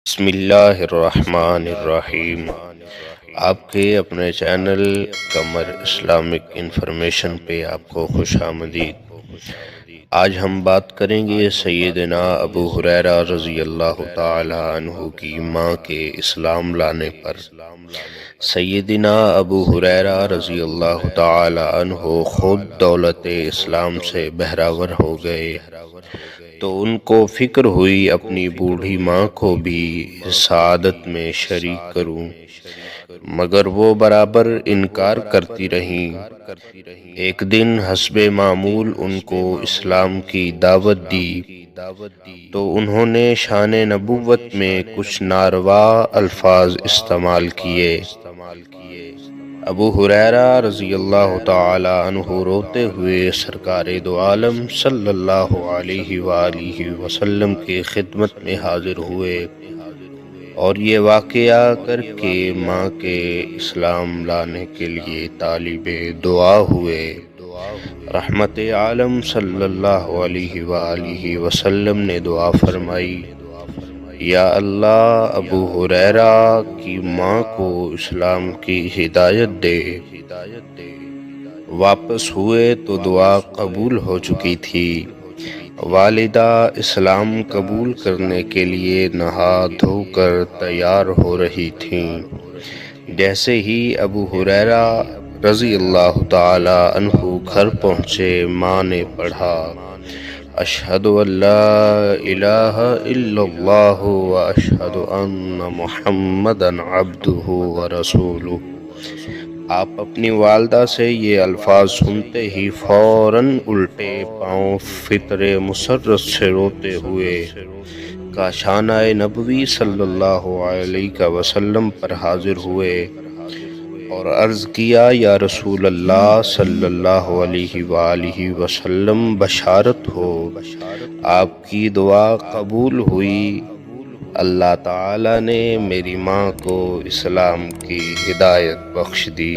بسم اللہ الرحمن الرحیم۔ آپ کے اپنے چینل قمر اسلامک انفارمیشن پہ آپ کو خوش آمدید۔ آج ہم بات کریں گے سیدنا ابو ہریرہ رضی اللہ تعالی عنہ کی ماں کے اسلام لانے پر۔ سیدنا ابو ہریرہ رضی اللہ تعالی عنہ خود دولت اسلام سے بہرور ہو گئے، تو ان کو فکر ہوئی اپنی بوڑھی ماں کو بھی سعادت میں شریک کروں، مگر وہ برابر انکار کرتی رہیں۔ ایک دن حسب معمول ان کو اسلام کی دعوت دی تو انہوں نے شان نبوت میں کچھ ناروا الفاظ استعمال کیے۔ ابو ہریرہ رضی اللہ تعالی عنہ روتے ہوئے سرکار دو عالم صلی اللہ علیہ وآلہ وسلم کی خدمت میں حاضر ہوئے اور یہ واقعہ کر کے ماں کے اسلام لانے کے لیے طالب دعا ہوئے۔ رحمت عالم صلی اللہ علیہ وآلہ وسلم نے دعا فرمائی، یا اللہ ابو ہریرہ کی ماں کو اسلام کی ہدایت دے۔ واپس ہوئے تو دعا قبول ہو چکی تھی۔ والدہ اسلام قبول کرنے کے لیے نہا دھو کر تیار ہو رہی تھیں۔ جیسے ہی ابو ہریرہ رضی اللہ تعالی عنہ گھر پہنچے، ماں نے پڑھا، اشہد ان لا الہ الا اللہ و اشہد ان محمدا عبدہ و رسولہ۔ آپ اپنی والدہ سے یہ الفاظ سنتے ہی فوراً الٹے پاؤں فطر مسرت سے روتے ہوئے کاشانہ نبوی صلی اللہ علیہ وسلم پر حاضر ہوئے اور عرض کیا، یا رسول اللہ صلی اللہ علیہ وآلہ وسلم، بشارت ہو، آپ کی دعا قبول ہوئی، اللہ تعالی نے میری ماں کو اسلام کی ہدایت بخش دی۔